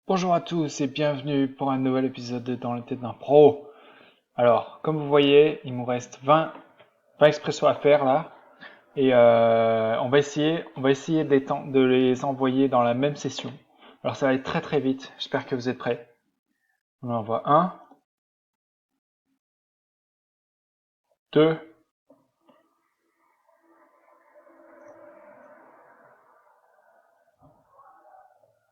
Bonjour à tous et bienvenue pour un nouvel épisode de Dans la tête d'un pro. Alors, comme vous voyez, il nous reste 20 expressos à faire là. Et on va essayer de les envoyer dans la même session. Alors ça va être très très vite, j'espère que vous êtes prêts. On en envoie 1, 2,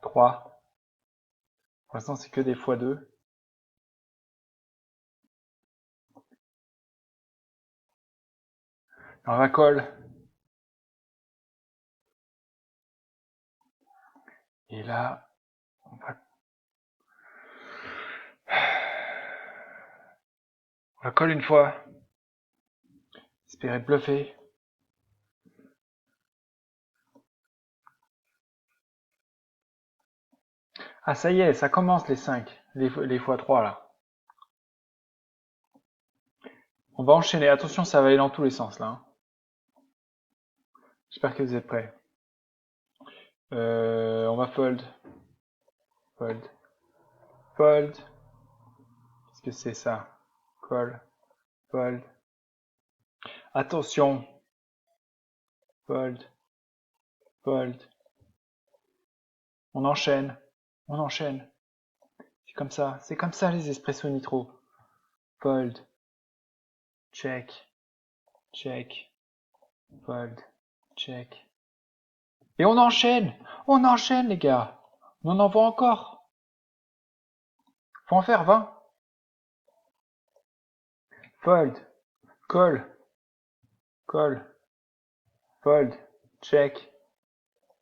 3. Pour l'instant c'est que des fois 2. On va colle. Et là, on va colle une fois. Espérer bluffer. Ah ça y est, ça commence les 5, les fois 3 là. On va enchaîner, attention ça va aller dans tous les sens là, hein. J'espère que vous êtes prêts. On va fold, fold, fold. Qu'est-ce que c'est ça? Call, fold. Attention, fold, fold. On enchaîne, on enchaîne. C'est comme ça les espresso nitro. Fold, check, check, fold, check. Et on enchaîne les gars. On en envoie encore. Faut en faire 20. Fold, call, call, fold, check,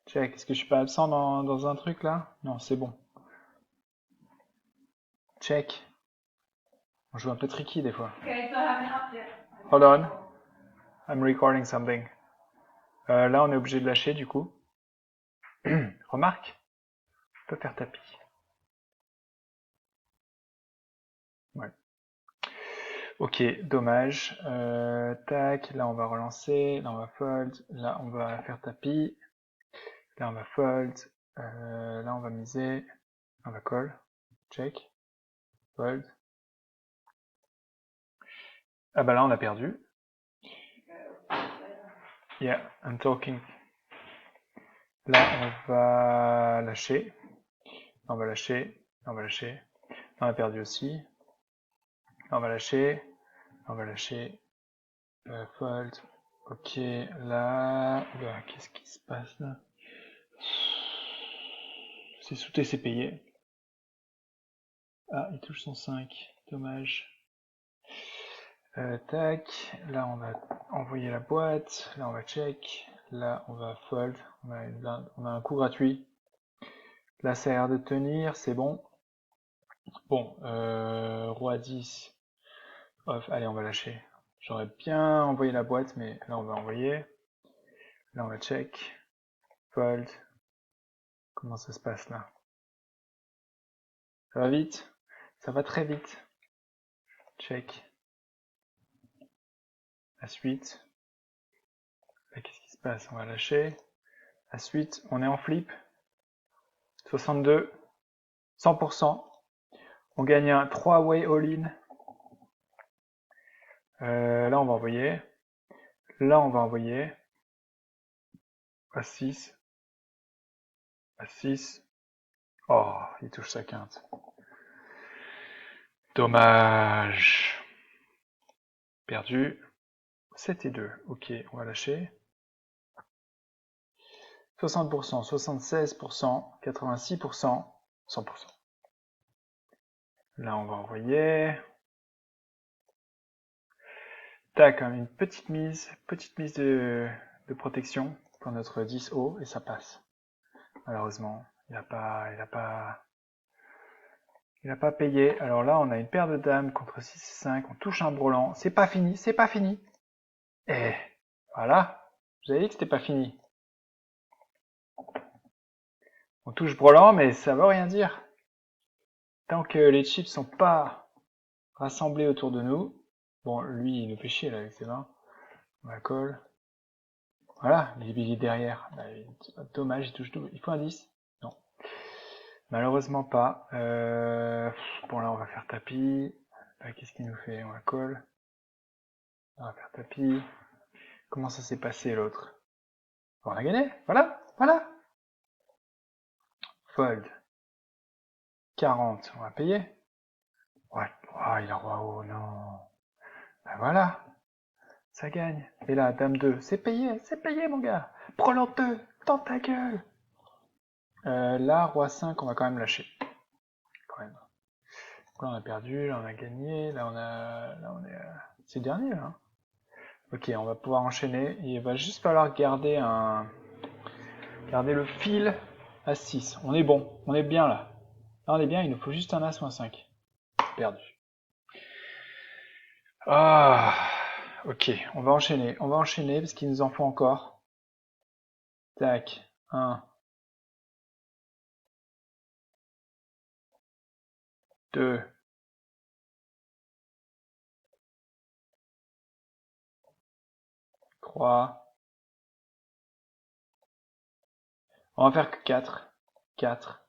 check. Est-ce que je suis pas absent dans un truc là? Non, c'est bon. Check. On joue un peu tricky des fois. Hold on. I'm recording something. Là, on est obligé de lâcher du coup. Remarque, on peut faire tapis. Ouais. Ok, dommage. Tac, là on va relancer, là on va fold, là on va faire tapis, là on va fold, là on va miser, on va call, check, fold. Ah bah là on a perdu. Yeah, I'm talking. Là on va lâcher, là on va lâcher, là on va lâcher, là on a perdu aussi. Là on va lâcher, là on va lâcher, fold. Ok, là, qu'est-ce qui se passe là? C'est sous TC payé. Ah, il touche son 5, dommage. Tac, là on va envoyer la boîte, là on va check, là on va fold, on a un coup gratuit. Là ça a l'air de tenir, c'est bon. Bon, roi 10, off, allez on va lâcher. J'aurais bien envoyé la boîte, mais là on va envoyer. Là on va check, fold. Comment ça se passe là? Ça va vite? Ça va très vite. Check. La suite. Là, qu'est-ce qui se passe? On va lâcher. La suite, on est en flip. 62. 100%. On gagne un 3-way all-in. Là, on va envoyer. Là, on va envoyer. À 6. À 6. Oh, il touche sa quinte. Dommage. Perdu. 7 et 2. Ok, on va lâcher. 60%, 76%, 86%, 100%. Là, on va envoyer. Tac, une petite mise de protection pour notre 10 haut et ça passe. Malheureusement, il a pas payé. Alors là, on a une paire de dames contre 6 et 5. On touche un brelan. C'est pas fini, c'est pas fini. Et voilà, je vous avais dit que c'était pas fini. On touche brelan, mais ça veut rien dire. Tant que les chips sont pas rassemblés autour de nous. Bon, lui, il nous fait chier là avec ses mains. On la colle. Voilà, il est derrière. Bah, dommage, il touche double. Il faut un 10. Non. Malheureusement pas. Bon là on va faire tapis. Là, qu'est-ce qu'il nous fait? On va call. On va faire tapis. Comment ça s'est passé l'autre? On a gagné. Voilà. Voilà. Fold. 40. On va payer. Ouais. Oh, il a roi haut. Non. Ben voilà. Ça gagne. Et là, dame 2. C'est payé mon gars. Prends-l'en 2. Dans ta gueule. Là, roi 5, on va quand même lâcher. Quand même. Là, on a perdu, là, on a gagné, là, on est, c'est le dernier, là. Ok, on va pouvoir enchaîner. Il va juste falloir garder le fil à 6. On est bon, on est bien là. Là, on est bien, il nous faut juste un as ou un 5. Perdu. Ah, ok, on va enchaîner parce qu'il nous en faut encore. Tac, 1, 2, 3. On va faire que 4. 4.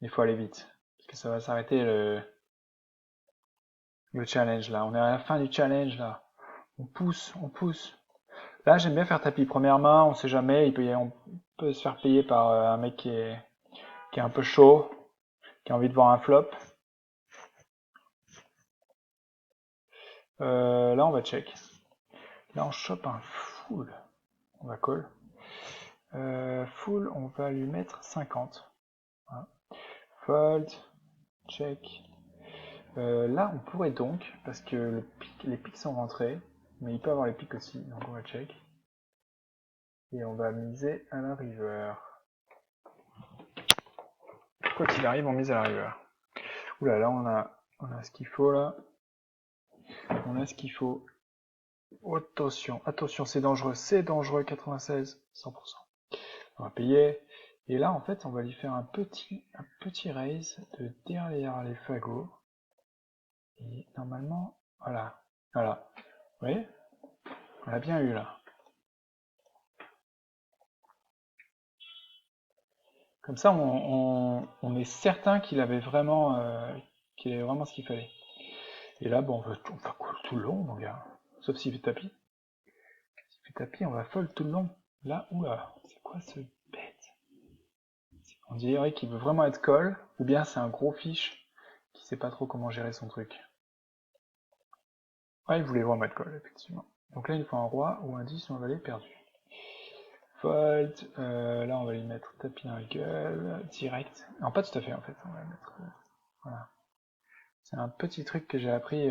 Il faut aller vite. Parce que ça va s'arrêter le challenge là. On est à la fin du challenge là. On pousse, on pousse. Là, j'aime bien faire tapis. Première main, on sait jamais. On peut se faire payer par un mec qui est un peu chaud, qui a envie de voir un flop. Là, on va check. Là, on chope un full. On va call. Full, on va lui mettre 50. Voilà. Fold, check. Là, on pourrait donc, parce que les pics sont rentrés, mais il peut avoir les pics aussi, donc on va check. Et on va miser à la river. Quoi qu'il arrive, on mise à la river. Oula, là, on a ce qu'il faut, là. On a ce qu'il faut. Attention, attention, c'est dangereux, 96, 100%. On va payer. Et là, en fait, on va lui faire un petit raise de derrière les fagots. Et normalement, voilà. Voilà. Vous voyez? On l'a bien eu, là. Comme ça, on est certain qu'il avait vraiment ce qu'il fallait. Et là, bon, on va call tout le long, mon gars. Sauf s'il fait tapis. S'il fait tapis, on va fold tout le long. Là, oula, c'est quoi ce bête? On dirait qu'il veut vraiment être call, ou bien c'est un gros fiche qui sait pas trop comment gérer son truc. Ouais, il voulait vraiment être call, effectivement. Donc là, il faut un roi ou un 10 ou un valet perdu. Fold, là on va lui mettre tapis dans la gueule, direct. Non, pas tout à fait en fait, on va mettre... voilà. C'est un petit truc que j'ai appris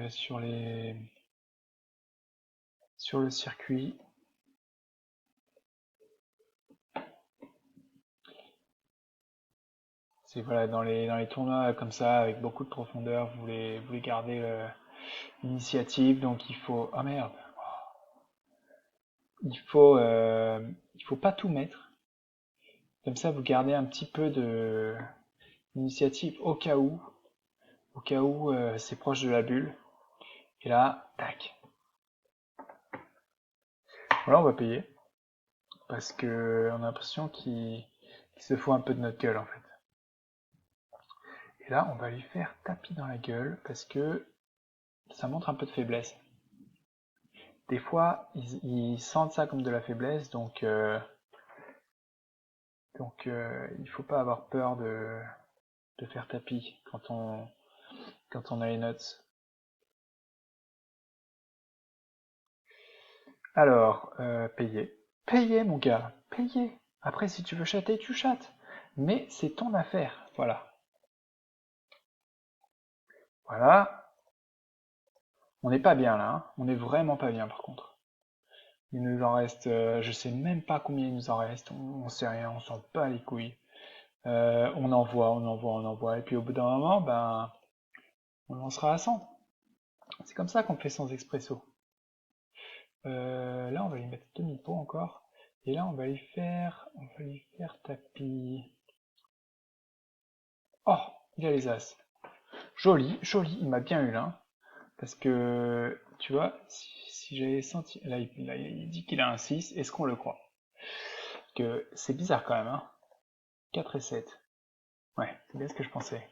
sur le circuit. C'est voilà, dans les tournois comme ça, avec beaucoup de profondeur, vous voulez garder l'initiative, donc il faut... Ah merde! Il faut pas tout mettre. Comme ça, vous gardez un petit peu de d'initiative au cas où c'est proche de la bulle. Et là, tac. Voilà, on va payer. Parce que on a l'impression qu'il se fout un peu de notre gueule en fait. Et là, on va lui faire tapis dans la gueule parce que ça montre un peu de faiblesse. Des fois, ils sentent ça comme de la faiblesse, donc il faut pas avoir peur de faire tapis quand on a les notes. Alors, payer. Payer, mon gars, payer. Après, si tu veux chatter, tu chattes. Mais c'est ton affaire, voilà. Voilà. On n'est pas bien là, hein. On n'est vraiment pas bien par contre. Il nous en reste, je sais même pas combien il nous en reste, on sait rien, on s'en bat les couilles. On envoie, et puis au bout d'un moment, ben, on lancera à 100. C'est comme ça qu'on fait sans expresso. Là, on va lui mettre demi-pot encore. Et là, on va lui faire tapis. Oh, il a les as. Joli, joli, il m'a bien eu là. Parce que, tu vois, si j'avais senti... Là, il dit qu'il a un 6, est-ce qu'on le croit? que c'est bizarre quand même, hein. 4 et 7. Ouais, c'est bien ce que je pensais.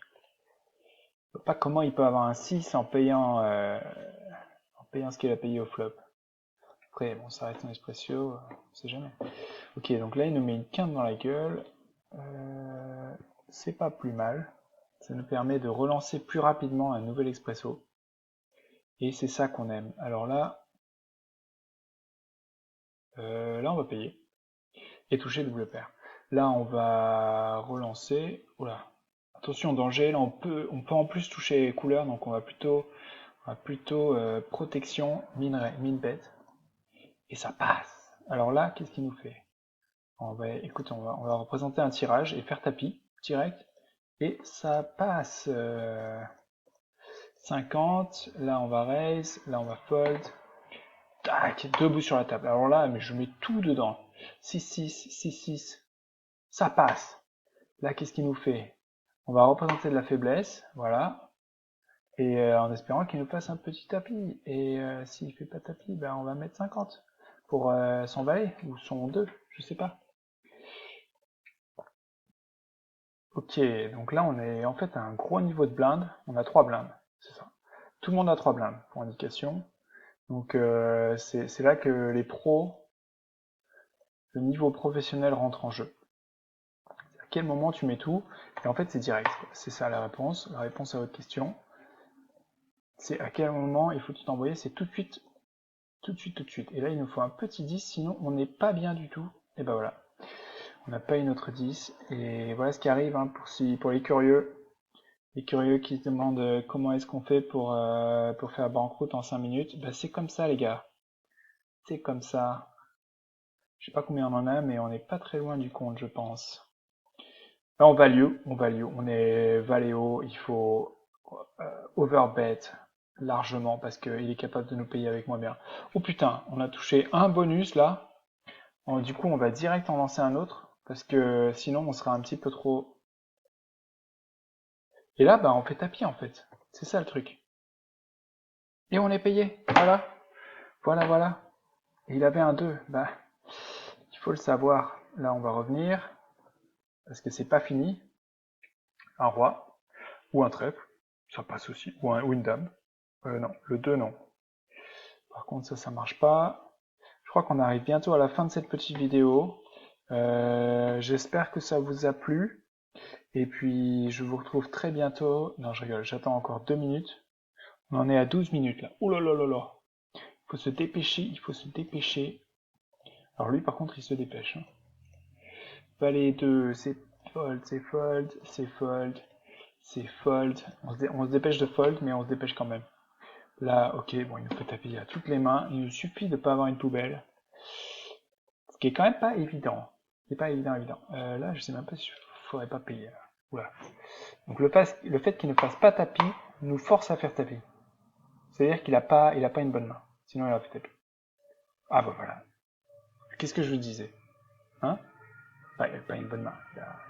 Je vois pas comment il peut avoir un 6 en payant ce qu'il a payé au flop. Après, bon, ça reste un espresso, on sait jamais. Ok, donc là, il nous met une quinte dans la gueule. C'est pas plus mal. Ça nous permet de relancer plus rapidement un nouvel expresso. Et c'est ça qu'on aime. Alors là, on va payer. Et toucher double paire. Là, on va relancer. Oula. Attention, danger. Là, on peut en plus toucher les couleurs. Donc, on va plutôt protection, mine bête. Et ça passe. Alors là, qu'est-ce qu'il nous fait? Écoute, on va représenter un tirage et faire tapis direct. Et ça passe. 50. Là, on va raise. Là, on va fold. Tac, debout sur la table. Alors là, mais je mets tout dedans. 6-6, 6-6. Ça passe. Là, qu'est-ce qu'il nous fait? On va représenter de la faiblesse. Voilà. Et en espérant qu'il nous fasse un petit tapis. Et s'il fait pas tapis, ben, on va mettre 50 pour son valet ou son 2, je sais pas. Ok, donc là on est en fait à un gros niveau de blinde. On a 3 blindes, c'est ça. Tout le monde a 3 blindes pour indication. Donc c'est là que les pros, le niveau professionnel rentre en jeu. À quel moment tu mets tout? Et en fait c'est direct. C'est ça la réponse à votre question. C'est à quel moment il faut tout envoyer, c'est tout de suite, tout de suite, tout de suite. Et là il nous faut un petit 10, sinon on n'est pas bien du tout. Et ben voilà. On n'a pas une autre 10. Et voilà ce qui arrive hein, pour les curieux. Les curieux qui se demandent comment est-ce qu'on fait pour faire banqueroute en 5 minutes. Ben, c'est comme ça les gars. C'est comme ça. Je sais pas combien on en a, mais on n'est pas très loin du compte, je pense. Là on value. On est valéo, il faut overbet largement parce qu'il est capable de nous payer avec moins bien. Oh putain, on a touché un bonus là. Du coup on va direct en lancer un autre parce que sinon on sera un petit peu trop. Et là bah on fait tapis en fait. C'est ça le truc. Et on est payé. Voilà. Voilà. Et il avait un 2. Bah, il faut le savoir. Là, on va revenir. Parce que c'est pas fini. Un roi. Ou un trèfle. Ça passe aussi. Ou une dame. Non, le 2, non. Par contre, ça marche pas. Je crois qu'on arrive bientôt à la fin de cette petite vidéo. J'espère que ça vous a plu. Et puis, je vous retrouve très bientôt. Non, je rigole. J'attends encore 2 minutes. On en est à 12 minutes, là. Ouh là là là là. Il faut se dépêcher. Alors lui, par contre, il se dépêche. Hein. Valet 2, c'est fold. On se dépêche de fold, mais on se dépêche quand même. Là, ok, bon, il nous faut taper à toutes les mains. Il nous suffit de ne pas avoir une poubelle. Ce qui est quand même pas évident. C'est pas évident. Là, je sais même pas si il faudrait pas payer. Oula. Donc le fait qu'il ne fasse pas tapis nous force à faire tapis. C'est-à-dire qu'il a pas une bonne main. Sinon, il aurait fait tapis. Ah bah voilà. Qu'est-ce que je vous disais? Hein? Bah, il a pas une bonne main.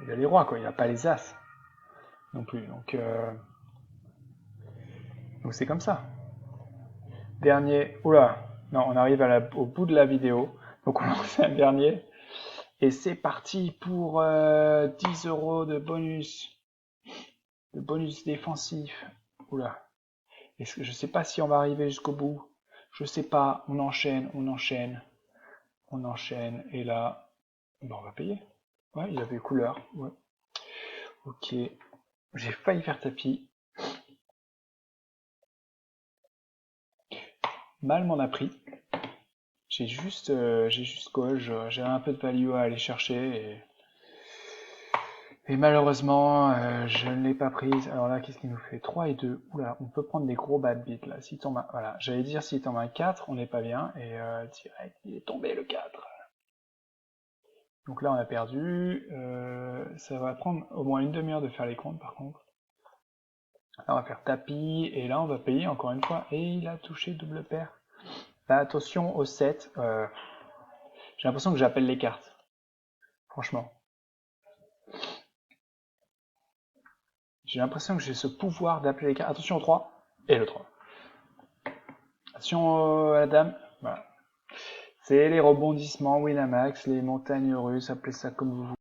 Il a les rois, quoi. Il a pas les as. Non plus. Donc c'est comme ça. Dernier. Oula. Non, on arrive au bout de la vidéo. Donc on lance un dernier. Et c'est parti pour 10 euros de bonus. De bonus défensif. Oula. Je sais pas si on va arriver jusqu'au bout. Je sais pas. On enchaîne. Et là, ben on va payer. Ouais, il avait couleur. Ouais. Ok. J'ai failli faire tapis. Mal m'en a pris. J'ai juste call, j'ai un peu de value à aller chercher et malheureusement je ne l'ai pas prise. Alors là qu'est-ce qu'il nous fait? 3 et 2. Oula, on peut prendre des gros bad beats là. S'il tombe voilà, j'allais dire s'il tombe un 4, on n'est pas bien et direct, il est tombé le 4. Donc là on a perdu. Ça va prendre au moins une demi-heure de faire les comptes par contre. Là on va faire tapis et là on va payer encore une fois et il a touché double paire. Là attention au 7. J'ai l'impression que j'appelle les cartes. Franchement. J'ai l'impression que j'ai ce pouvoir d'appeler les cartes. Attention au 3 et le 3. Attention à la dame. Voilà. C'est les rebondissements Winamax, les montagnes russes, appelez ça comme vous voulez.